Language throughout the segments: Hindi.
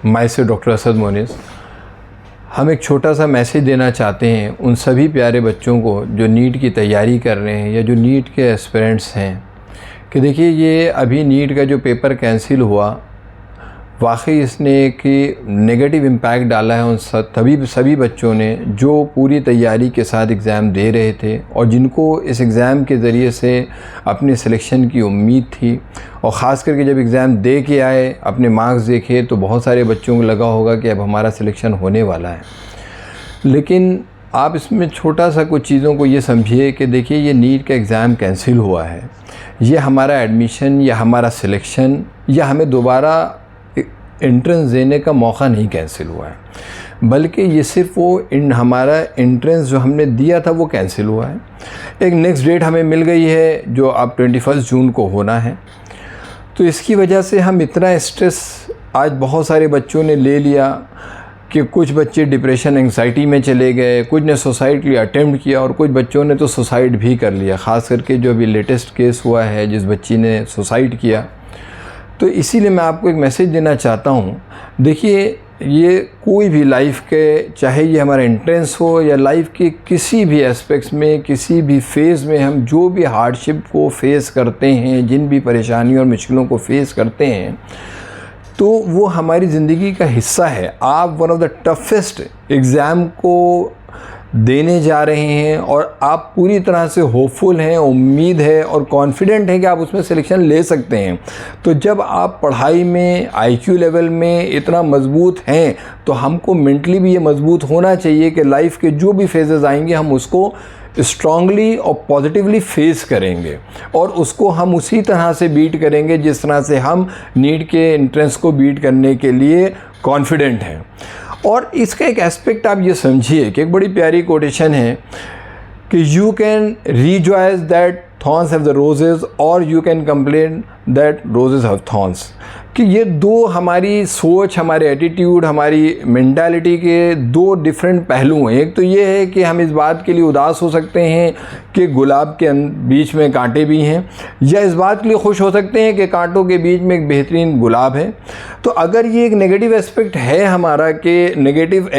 माय से डॉक्टर असद मोनिस। हम एक छोटा सा मैसेज देना चाहते हैं उन सभी प्यारे बच्चों को जो नीट की तैयारी कर रहे हैं या जो नीट के एस्पिरेंट्स हैं कि देखिए, ये अभी नीट का जो पेपर कैंसिल हुआ, वाकई इसने एक नेगेटिव इम्पैक्ट डाला है उन सभी बच्चों ने जो पूरी तैयारी के साथ एग्ज़ाम दे रहे थे और जिनको इस एग्ज़ाम के ज़रिए से अपनी सिलेक्शन की उम्मीद थी। और ख़ास करके जब एग्ज़ाम दे के आए, अपने मार्क्स देखे, तो बहुत सारे बच्चों को लगा होगा कि अब हमारा सिलेक्शन होने वाला है। लेकिन आप इसमें छोटा सा कुछ चीज़ों को ये समझिए कि देखिए, ये नीट का एग्ज़ाम कैंसिल हुआ है, ये हमारा एडमिशन या हमारा सिलेक्शन या हमें दोबारा एंट्रेंस देने का मौका नहीं कैंसिल हुआ है, बल्कि ये सिर्फ वो हमारा एंट्रेंस जो हमने दिया था वो कैंसिल हुआ है। एक नेक्स्ट डेट हमें मिल गई है जो अब 21 जून को होना है। तो इसकी वजह से हम इतना स्ट्रेस आज बहुत सारे बच्चों ने ले लिया कि कुछ बच्चे डिप्रेशन एंग्जाइटी में चले गए, कुछ ने सुसाइड के लिए अटेम्प्ट किया और कुछ बच्चों ने तो सुसाइड भी कर लिया। ख़ास करके जो अभी लेटेस्ट केस हुआ है जिस बच्ची ने सुसाइड किया। तो इसीलिए मैं आपको एक मैसेज देना चाहता हूँ। देखिए, ये कोई भी लाइफ के, चाहे ये हमारा एंट्रेंस हो या लाइफ के किसी भी एस्पेक्ट्स में, किसी भी फेज़ में हम जो भी हार्डशिप को फेस करते हैं, जिन भी परेशानियों और मुश्किलों को फेस करते हैं, तो वो हमारी ज़िंदगी का हिस्सा है। आप one of the toughest exam को देने जा रहे हैं और आप पूरी तरह से होपफुल हैं, उम्मीद है और कॉन्फिडेंट हैं कि आप उसमें सिलेक्शन ले सकते हैं। तो जब आप पढ़ाई में, आईक्यू लेवल में इतना मजबूत हैं, तो हमको मेंटली भी ये मजबूत होना चाहिए कि लाइफ के जो भी फेजेस आएंगे हम उसको स्ट्रांगली और पॉजिटिवली फेस करेंगे और उसको हम उसी तरह से बीट करेंगे जिस तरह से हम नीट के एंट्रेंस को बीट करने के लिए कॉन्फिडेंट हैं। और इसका एक एस्पेक्ट आप ये समझिए कि एक बड़ी प्यारी कोटेशन है कि you can rejoice that thorns have the roses और you can complain that roses have thorns. कि ये दो हमारी सोच, हमारे एटीट्यूड, हमारी मेंटालिटी के दो डिफरेंट पहलू हैं। एक तो ये है कि हम इस बात के लिए उदास हो सकते हैं कि गुलाब के बीच में कांटे भी हैं, या इस बात के लिए खुश हो सकते हैं कि कांटों के बीच में एक बेहतरीन गुलाब है। तो अगर ये एक नेगेटिव एस्पेक्ट है हमारा कि नेगेटिव,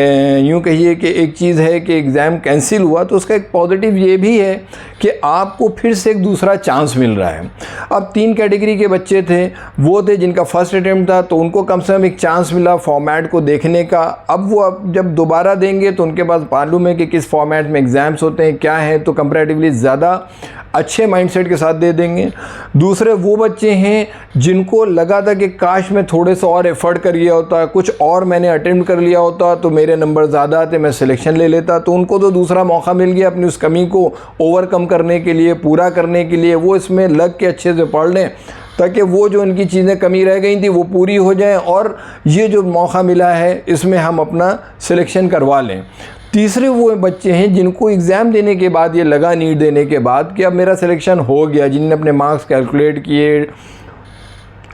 यूँ कहिए कि एक चीज़ है कि एग्ज़ाम कैंसिल हुआ, तो उसका एक पॉजिटिव ये भी है कि आपको फिर से एक दूसरा चांस मिल रहा है। अब 3 कैटेगरी के बच्चे थे, वो थे जिनका फर्स्ट अटेम्प्ट था, तो उनको कम से कम एक चांस मिला फॉर्मेट को देखने का। अब जब दोबारा देंगे तो उनके पास मालूम है कि किस फॉर्मेट में एग्ज़ाम्स होते हैं, क्या है, तो कंपैरेटिवली ज़्यादा अच्छे माइंडसेट के साथ दे देंगे। दूसरे वो बच्चे हैं जिनको लगा था कि काश मैं थोड़े से और एफर्ट कर लिया होता, कुछ और मैंने अटेम्प्ट कर लिया होता तो मेरे नंबर ज़्यादा आते, मैं सिलेक्शन ले लेता, तो उनको तो दूसरा मौका मिल गया अपनी उस कमी को ओवरकम करने के लिए, पूरा करने के लिए। वो इसमें लग के अच्छे से पढ़ लें ताकि वो जो उनकी चीज़ें कमी रह गई थी वो पूरी हो जाएं और ये जो मौका मिला है इसमें हम अपना सिलेक्शन करवा लें। तीसरे वो बच्चे हैं जिनको एग्ज़ाम देने के बाद ये लगा, नीट देने के बाद, कि अब मेरा सिलेक्शन हो गया, जिन्होंने अपने मार्क्स कैलकुलेट किए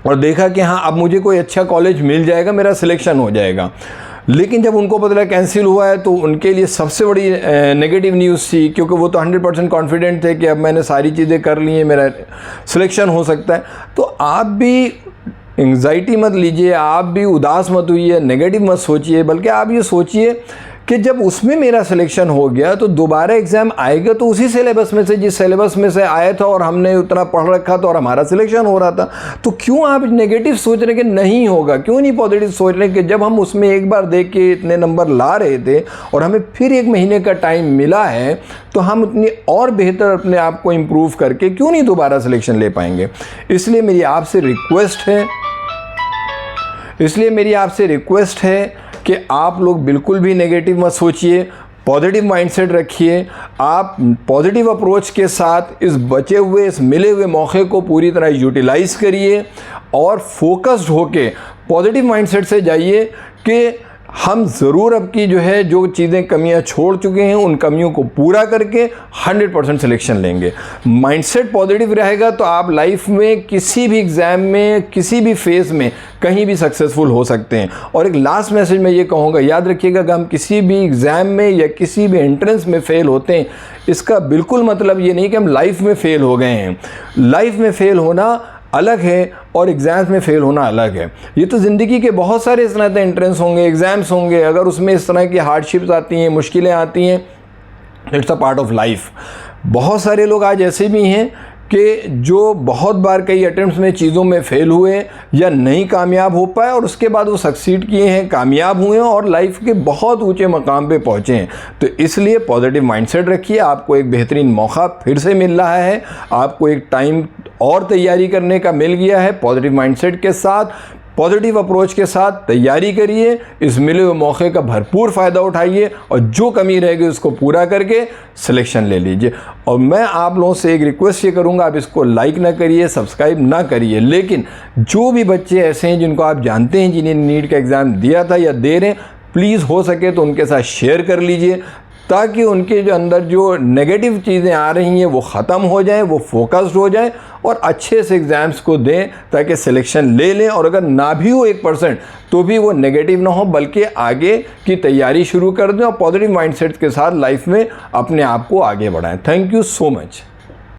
और देखा कि हाँ अब मुझे कोई अच्छा कॉलेज मिल जाएगा, मेरा सिलेक्शन हो जाएगा। लेकिन जब उनको पता लगा कैंसिल हुआ है तो उनके लिए सबसे बड़ी नेगेटिव न्यूज़ थी, क्योंकि वो तो 100% कॉन्फिडेंट थे कि अब मैंने सारी चीज़ें कर ली हैं, मेरा सिलेक्शन हो सकता है। तो आप भी एंग्जाइटी मत लीजिए, आप भी उदास मत होइए, नेगेटिव मत सोचिए, बल्कि आप ये सोचिए कि जब उसमें मेरा सिलेक्शन हो गया तो दोबारा एग्ज़ाम आएगा तो उसी सिलेबस में से, जिस सिलेबस में से आया था और हमने उतना पढ़ रखा था और हमारा सिलेक्शन हो रहा था। तो क्यों आप नेगेटिव सोच रहे कि नहीं होगा, क्यों नहीं पॉजिटिव सोच रहे कि जब हम उसमें एक बार देख के इतने नंबर ला रहे थे और हमें फिर 1 महीने का टाइम मिला है तो हम उतनी और बेहतर अपने आप को इम्प्रूव करके क्यों नहीं दोबारा सिलेक्शन ले पाएंगे। इसलिए मेरी आपसे रिक्वेस्ट है कि आप लोग बिल्कुल भी नेगेटिव मत सोचिए, पॉजिटिव माइंडसेट रखिए। आप पॉजिटिव अप्रोच के साथ इस बचे हुए, इस मिले हुए मौके को पूरी तरह यूटिलाइज़ करिए और फोकस्ड होके पॉजिटिव माइंडसेट से जाइए कि हम ज़रूर अब की जो चीज़ें कमियां छोड़ चुके हैं उन कमियों को पूरा करके 100% सिलेक्शन लेंगे। माइंडसेट पॉजिटिव रहेगा तो आप लाइफ में किसी भी एग्ज़ाम में, किसी भी फेज़ में कहीं भी सक्सेसफुल हो सकते हैं। और एक लास्ट मैसेज मैं ये कहूँगा, याद रखिएगा कि हम किसी भी एग्ज़ाम में या किसी भी एंट्रेंस में फ़ेल होते हैं, इसका बिल्कुल मतलब ये नहीं कि हम लाइफ में फ़ेल हो गए हैं। लाइफ में फ़ेल होना अलग है और एग्ज़ाम्स में फ़ेल होना अलग है। ये तो ज़िंदगी के बहुत सारे इस तरह के एंट्रेंस होंगे, एग्ज़ाम्स होंगे, अगर उसमें इस तरह की हार्डशिप्स आती हैं, मुश्किलें आती हैं, it's a part of life. बहुत सारे लोग आज ऐसे भी हैं कि जो बहुत बार कई अटेम्प्ट्स में चीज़ों में फ़ेल हुए या नहीं कामयाब हो पाए और उसके बाद वो सक्सीड किए हैं, कामयाब हुए हैं और लाइफ के बहुत ऊंचे मकाम पे पहुँचे हैं। तो इसलिए पॉजिटिव माइंडसेट रखिए, आपको एक बेहतरीन मौका फिर से मिल रहा है, आपको एक टाइम और तैयारी करने का मिल गया है। पॉजिटिव माइंडसेट के साथ, पॉजिटिव अप्रोच के साथ तैयारी करिए, इस मिले हुए मौके का भरपूर फ़ायदा उठाइए और जो कमी रहेगी उसको पूरा करके सिलेक्शन ले लीजिए। और मैं आप लोगों से एक रिक्वेस्ट ये करूँगा, आप इसको लाइक ना करिए, सब्सक्राइब ना करिए, लेकिन जो भी बच्चे ऐसे हैं जिनको आप जानते हैं जिन्हें नीट का एग्ज़ाम दिया था या दे रहे हैं, प्लीज़ हो सके तो उनके साथ शेयर कर लीजिए ताकि उनके जो अंदर जो नेगेटिव चीज़ें आ रही हैं वो ख़त्म हो जाएं, वो फोकस्ड हो जाएं और अच्छे से एग्ज़ाम्स को दें ताकि सिलेक्शन ले लें। और अगर ना भी हो 1% तो भी वो नेगेटिव ना हो, बल्कि आगे की तैयारी शुरू कर दें और पॉजिटिव माइंडसेट के साथ लाइफ में अपने आप को आगे बढ़ाएं। Thank you so much.